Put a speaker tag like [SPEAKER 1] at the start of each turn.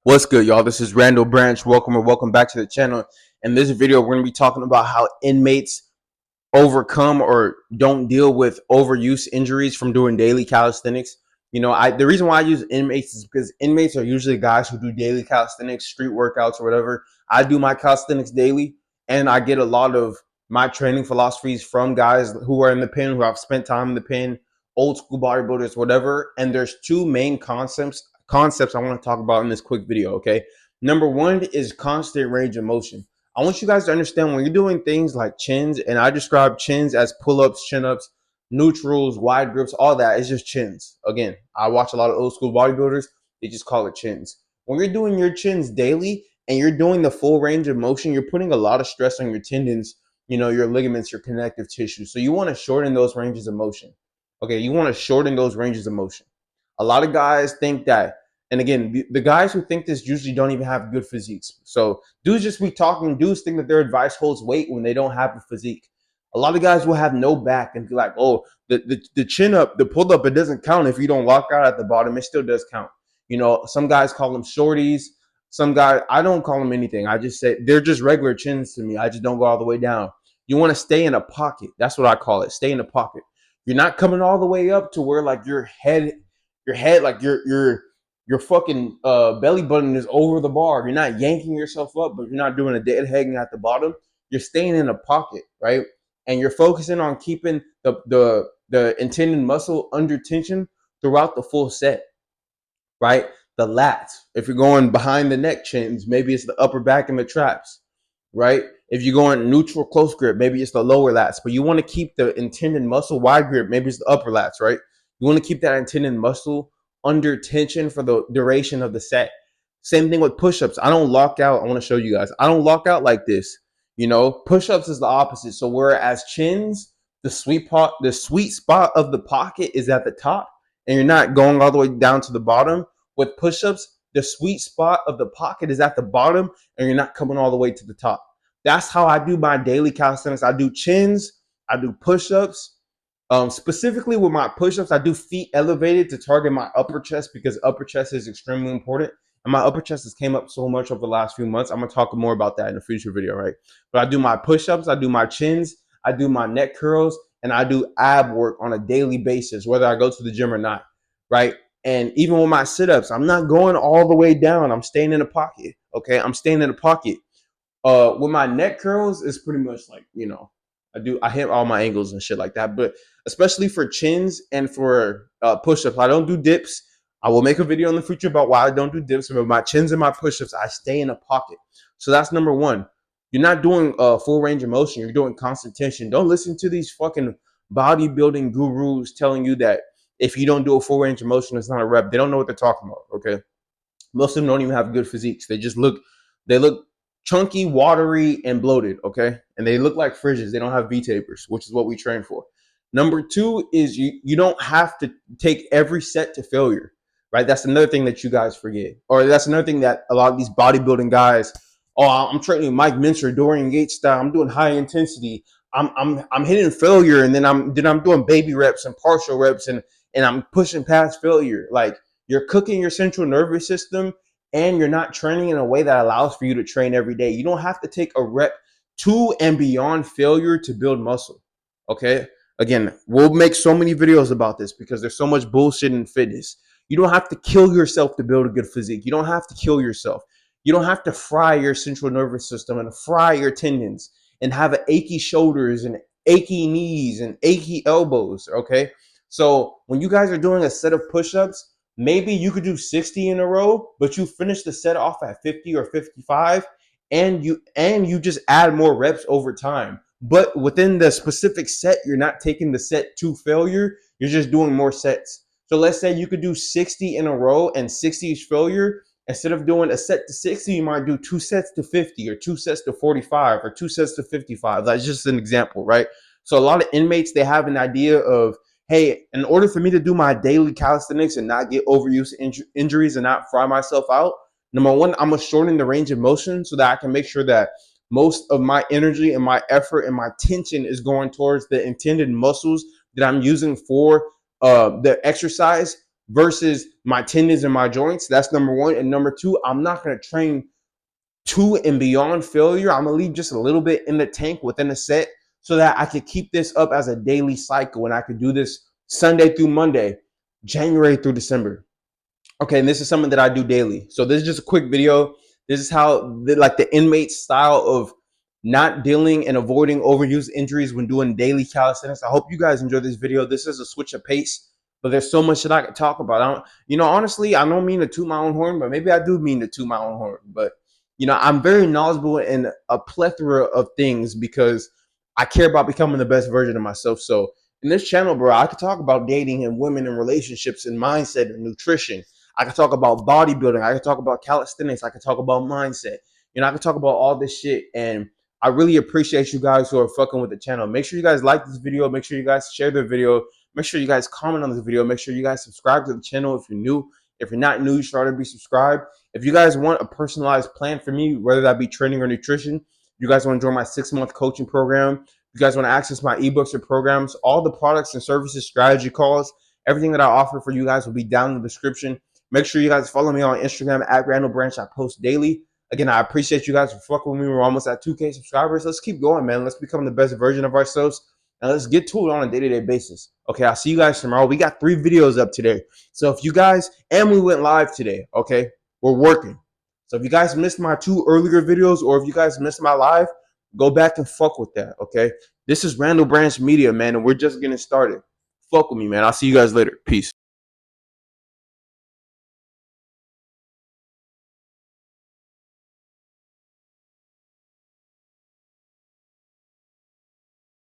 [SPEAKER 1] What's good, y'all? This is Randall Branch. Welcome back to the channel. In this video, we're going to be talking about how inmates overcome or don't deal with overuse injuries from doing daily calisthenics. The reason why I use inmates is because inmates are usually guys who do daily calisthenics, street workouts, or whatever. I do my calisthenics daily, and I get a lot of my training philosophies from guys who are in the pen, who have spent time in the pen, old school bodybuilders, whatever. And there's two main concepts I want to talk about in this quick video. Okay, number one is constant range of motion. I want you guys to understand when you're doing things like chins, and I describe chins as pull-ups, chin-ups, neutrals, wide grips, all that. It's just chins. Again, I watch a lot of old school bodybuilders. They just call it chins. When you're doing your chins daily and you're doing the full range of motion, you're putting a lot of stress on your tendons, your ligaments, your connective tissue. So you want to shorten those ranges of motion. Okay, you want to shorten those ranges of motion. A lot of guys think that, and again, the guys who think this usually don't even have good physiques. So dudes just be talking, dudes think that their advice holds weight when they don't have a physique. A lot of guys will have no back and be like, oh, the chin up, the pull up, it doesn't count if you don't lock out at the bottom. It still does count. Some guys call them shorties. Some guys, I don't call them anything. I just say they're just regular chins to me. I just don't go all the way down. You want to stay in a pocket. That's what I call it. Stay in a pocket. You're not coming all the way up to where like your head, like your fucking belly button is over the bar. You're not yanking yourself up, but you're not doing a dead hanging at the bottom. You're staying in a pocket, right? And you're focusing on keeping the intended muscle under tension throughout the full set, right? The lats. If you're going behind the neck chins, maybe it's the upper back and the traps, right? If you're going neutral close grip, maybe it's the lower lats, but you want to keep the intended muscle wide grip, maybe it's the upper lats, right? You want to keep that intended muscle under tension for the duration of the set. Same thing with push-ups. I don't lock out. I want to show you guys. I don't lock out like this. Push-ups is the opposite. So whereas chins, the sweet spot of the pocket is at the top, and you're not going all the way down to the bottom. With push-ups, the sweet spot of the pocket is at the bottom, and you're not coming all the way to the top. That's how I do my daily calisthenics. I do chins, I do push-ups. Specifically with my push-ups, I do feet elevated to target my upper chest because upper chest is extremely important. And my upper chest has came up so much over the last few months. I'm going to talk more about that in a future video, right? But I do my push-ups, I do my chins, I do my neck curls, and I do ab work on a daily basis, whether I go to the gym or not, right? And even with my sit-ups, I'm not going all the way down. I'm staying in a pocket, okay? I'm staying in a pocket. With my neck curls, it's pretty much like, I hit all my angles and shit like that. But especially for chins and for push-ups, I don't do dips. I will make a video in the future about why I don't do dips. But my chins and my push-ups, I stay in a pocket. So that's number one. You're not doing full range of motion. You're doing constant tension. Don't listen to these fucking bodybuilding gurus telling you that if you don't do a full range of motion, it's not a rep. They don't know what they're talking about, okay? Most of them don't even have good physiques. They look chunky, watery, and bloated, okay? And they look like fridges. They don't have V-tapers, which is what we train for. Number two is you don't have to take every set to failure, right? That's another thing that you guys forget. Or that's another thing that a lot of these bodybuilding guys, oh, I'm training Mike Mincer, Dorian Yates style. I'm doing high intensity. I'm hitting failure, and then I'm doing baby reps and partial reps, and I'm pushing past failure. Like, you're cooking your central nervous system, and you're not training in a way that allows for you to train every day. You don't have to take a rep to and beyond failure to build muscle, okay? Again, we'll make so many videos about this because there's so much bullshit in fitness. You don't have to kill yourself to build a good physique. You don't have to kill yourself. You don't have to fry your central nervous system and fry your tendons and have achy shoulders and achy knees and achy elbows, okay? So when you guys are doing a set of push-ups, maybe you could do 60 in a row, but you finish the set off at 50 or 55, and you just add more reps over time. But within the specific set, you're not taking the set to failure. You're just doing more sets. So let's say you could do 60 in a row and 60 is failure. Instead of doing a set to 60, you might do 2 sets to 50 or 2 sets to 45 or 2 sets to 55. That's just an example, right? So a lot of inmates, they have an idea of, hey, in order for me to do my daily calisthenics and not get overuse injuries and not fry myself out, number one, I'm going to shorten the range of motion so that I can make sure that most of my energy and my effort and my tension is going towards the intended muscles that I'm using for the exercise versus my tendons and my joints. That's number one. And number two, I'm not going to train to and beyond failure. I'm going to leave just a little bit in the tank within a set so that I could keep this up as a daily cycle, and I could do this Sunday through Monday, January through December. Okay, and this is something that I do daily. So this is just a quick video. This is how the inmate style of not dealing and avoiding overuse injuries when doing daily calisthenics. I hope you guys enjoy this video. This is a switch of pace, but there's so much that I could talk about. Honestly, I don't mean to toot my own horn, but maybe I do mean to toot my own horn. But I'm very knowledgeable in a plethora of things because I care about becoming the best version of myself. So in this channel, bro, I could talk about dating and women and relationships and mindset and nutrition. I could talk about bodybuilding. I could talk about calisthenics. I could talk about mindset. I could talk about all this shit. And I really appreciate you guys who are fucking with the channel. Make sure you guys like this video. Make sure you guys share the video. Make sure you guys comment on this video. Make sure you guys subscribe to the channel if you're new. If you're not new, you should already be subscribed. If you guys want a personalized plan for me, whether that be training or nutrition, you guys want to join my 6-month coaching program, you guys want to access my ebooks or programs, all the products and services, strategy calls, everything that I offer for you guys will be down in the description. Make sure you guys follow me on Instagram at Randall Branch. I post daily. Again, I appreciate you guys for fucking with me. We're almost at 2K subscribers. Let's keep going, man. Let's become the best version of ourselves. And let's get to it on a day-to-day basis. Okay, I'll see you guys tomorrow. We got 3 videos up today. So if you guys, and we went live today, okay? We're working. So if you guys missed my 2 earlier videos, or if you guys missed my live, go back and fuck with that, okay? This is Randall Branch Media, man, and we're just getting started. Fuck with me, man. I'll see you guys later. Peace.